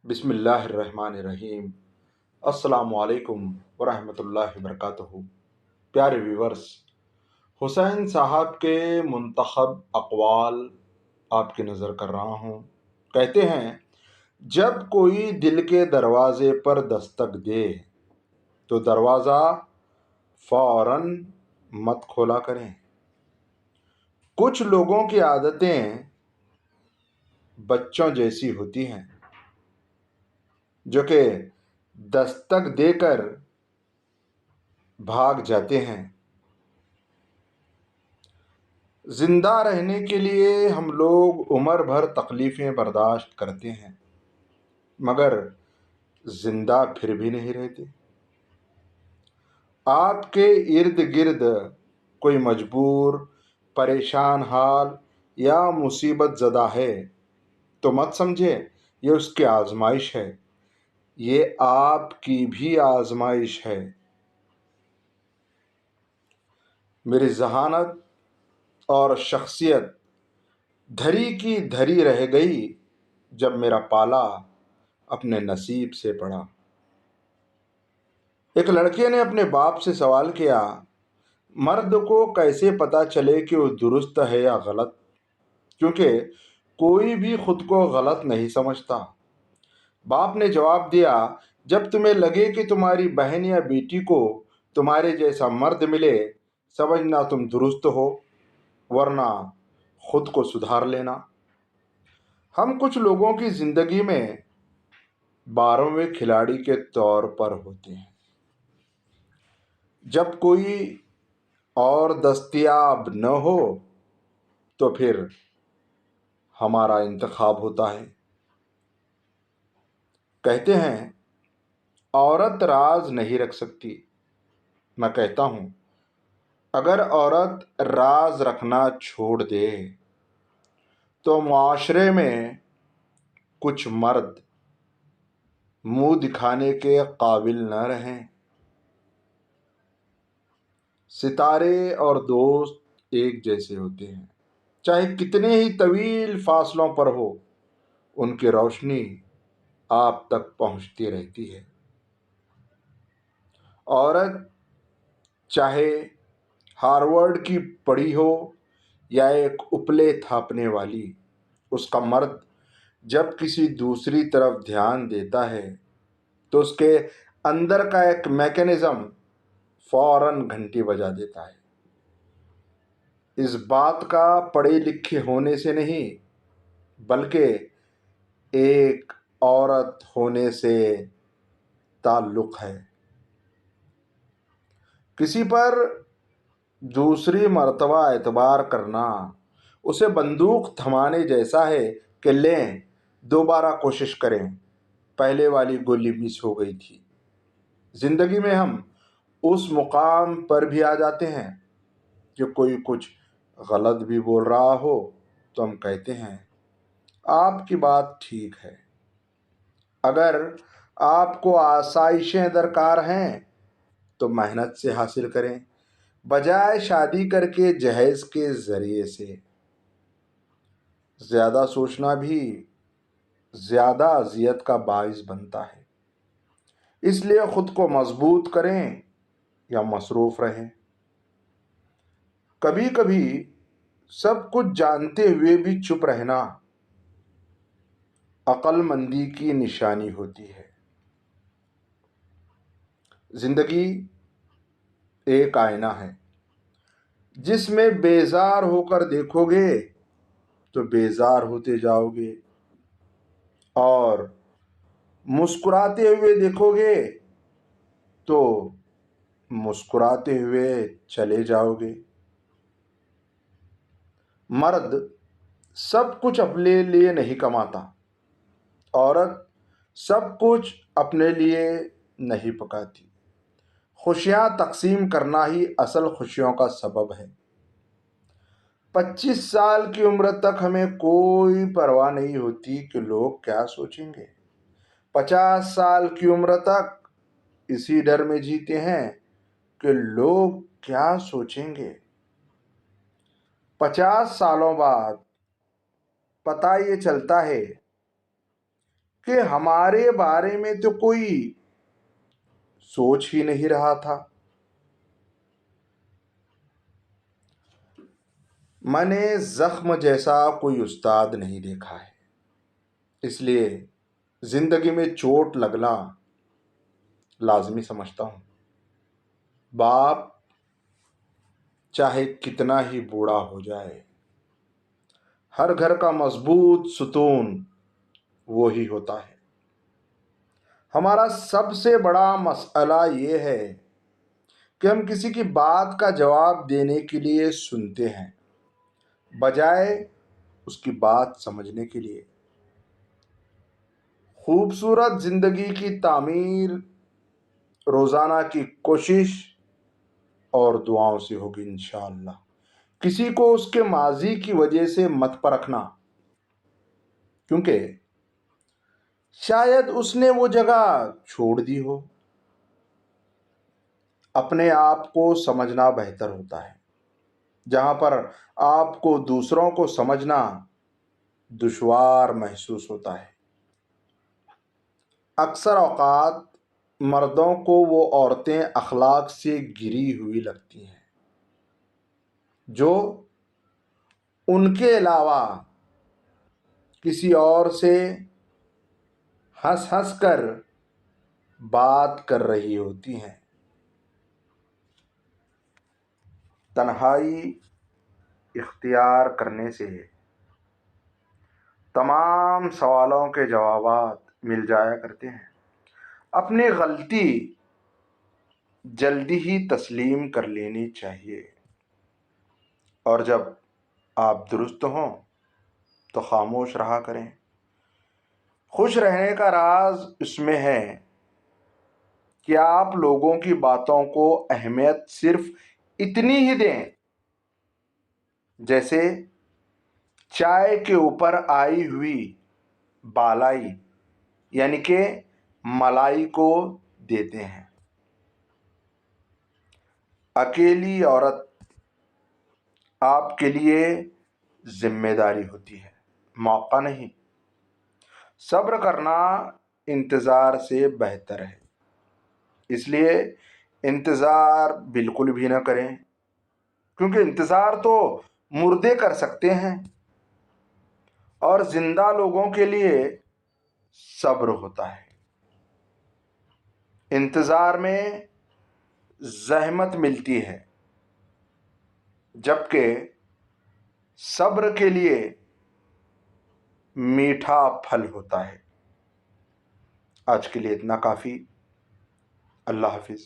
بسم اللہ الرحمن الرحیم۔ السلام علیکم ورحمۃ اللہ وبرکاتہ۔ پیارے ویورز، حسین صاحب کے منتخب اقوال آپ کی نظر کر رہا ہوں۔ کہتے ہیں، جب کوئی دل کے دروازے پر دستک دے تو دروازہ فوراً مت کھولا کریں۔ کچھ لوگوں کی عادتیں بچوں جیسی ہوتی ہیں جو کہ دستک دے کر بھاگ جاتے ہیں۔ زندہ رہنے کے لیے ہم لوگ عمر بھر تکلیفیں برداشت کرتے ہیں، مگر زندہ پھر بھی نہیں رہتے۔ آپ کے ارد گرد کوئی مجبور، پریشان حال یا مصیبت زدہ ہے تو مت سمجھے یہ اس کی آزمائش ہے، یہ آپ کی بھی آزمائش ہے۔ میری ذہانت اور شخصیت دھری کی دھری رہ گئی جب میرا پالا اپنے نصیب سے پڑا۔ ایک لڑکے نے اپنے باپ سے سوال کیا، مرد کو کیسے پتا چلے کہ وہ درست ہے یا غلط؟ کیونکہ کوئی بھی خود کو غلط نہیں سمجھتا۔ باپ نے جواب دیا، جب تمہیں لگے کہ تمہاری بہن یا بیٹی کو تمہارے جیسا مرد ملے، سمجھنا تم درست ہو، ورنہ خود کو سدھار لینا۔ ہم کچھ لوگوں کی زندگی میں 12ویں کھلاڑی کے طور پر ہوتے ہیں۔ جب کوئی اور دستیاب نہ ہو تو پھر ہمارا انتخاب ہوتا ہے۔ کہتے ہیں، عورت راز نہیں رکھ سکتی۔ میں کہتا ہوں، اگر عورت راز رکھنا چھوڑ دے تو معاشرے میں کچھ مرد منہ دکھانے کے قابل نہ رہیں۔ ستارے اور دوست ایک جیسے ہوتے ہیں، چاہے کتنے ہی طویل فاصلوں پر ہو، ان کی روشنی آپ تک پہنچتی رہتی ہے۔ عورت چاہے ہارورڈ کی پڑھی ہو یا ایک اپلے تھاپنے والی، اس کا مرد جب کسی دوسری طرف دھیان دیتا ہے تو اس کے اندر کا ایک میکینزم فوراً گھنٹی بجا دیتا ہے۔ اس بات کا پڑھے لکھے ہونے سے نہیں، بلکہ ایک عورت ہونے سے تعلق ہے۔ کسی پر دوسری مرتبہ اعتبار کرنا اسے بندوق تھمانے جیسا ہے کہ لیں دوبارہ کوشش کریں، پہلے والی گولی مس ہو گئی تھی۔ زندگی میں ہم اس مقام پر بھی آ جاتے ہیں کہ کوئی کچھ غلط بھی بول رہا ہو تو ہم کہتے ہیں، آپ کی بات ٹھیک ہے۔ اگر آپ کو آسائشیں درکار ہیں تو محنت سے حاصل کریں، بجائے شادی کر کے جہیز کے ذریعے سے۔ زیادہ سوچنا بھی زیادہ اذیت کا باعث بنتا ہے، اس لیے خود کو مضبوط کریں یا مصروف رہیں۔ کبھی کبھی سب کچھ جانتے ہوئے بھی چپ رہنا عقل مندی کی نشانی ہوتی ہے۔ زندگی ایک آئینہ ہے، جس میں بیزار ہو کر دیکھو گے تو بیزار ہوتے جاؤ گے، اور مسکراتے ہوئے دیکھو گے تو مسکراتے ہوئے چلے جاؤ گے۔ مرد سب کچھ اپنے لیے نہیں کماتا، عورت سب کچھ اپنے لیے نہیں پکاتی۔ خوشیاں تقسیم کرنا ہی اصل خوشیوں کا سبب ہے۔ 25 سال کی عمر تک ہمیں کوئی پرواہ نہیں ہوتی کہ لوگ کیا سوچیں گے۔ 50 سال کی عمر تک اسی ڈر میں جیتے ہیں کہ لوگ کیا سوچیں گے۔ 50 سالوں بعد پتہ یہ چلتا ہے کہ ہمارے بارے میں تو کوئی سوچ ہی نہیں رہا تھا۔ میں نے زخم جیسا کوئی استاد نہیں دیکھا ہے، اس لیے زندگی میں چوٹ لگنا لازمی سمجھتا ہوں۔ باپ چاہے کتنا ہی بوڑھا ہو جائے، ہر گھر کا مضبوط ستون وہی ہوتا ہے۔ ہمارا سب سے بڑا مسئلہ یہ ہے کہ ہم کسی کی بات کا جواب دینے کے لیے سنتے ہیں بجائے اس کی بات سمجھنے کے لیے۔ خوبصورت زندگی کی تعمیر روزانہ کی کوشش اور دعاؤں سے ہوگی انشاءاللہ۔ کسی کو اس کے ماضی کی وجہ سے مت پرکھنا، کیونکہ شاید اس نے وہ جگہ چھوڑ دی ہو۔ اپنے آپ کو سمجھنا بہتر ہوتا ہے، جہاں پر آپ کو دوسروں کو سمجھنا دشوار محسوس ہوتا ہے۔ اکثر اوقات مردوں کو وہ عورتیں اخلاق سے گری ہوئی لگتی ہیں جو ان کے علاوہ کسی اور سے ہنس ہنس کر بات کر رہی ہوتی ہیں۔ تنہائی اختیار کرنے سے تمام سوالوں کے جوابات مل جایا کرتے ہیں۔ اپنی غلطی جلدی ہی تسلیم کر لینی چاہیے، اور جب آپ درست ہوں تو خاموش رہا کریں۔ خوش رہنے کا راز اس میں ہے کہ آپ لوگوں کی باتوں کو اہمیت صرف اتنی ہی دیں جیسے چائے کے اوپر آئی ہوئی بالائی یعنی کہ ملائی کو دیتے ہیں۔ اکیلی عورت آپ کے لیے ذمہ داری ہوتی ہے، موقع نہیں۔ صبر کرنا انتظار سے بہتر ہے، اس لیے انتظار بالکل بھی نہ کریں، کیونکہ انتظار تو مردے کر سکتے ہیں، اور زندہ لوگوں کے لیے صبر ہوتا ہے۔ انتظار میں زحمت ملتی ہے، جبکہ صبر کے لیے میٹھا پھل ہوتا ہے۔ آج کے لیے اتنا کافی۔ اللہ حافظ۔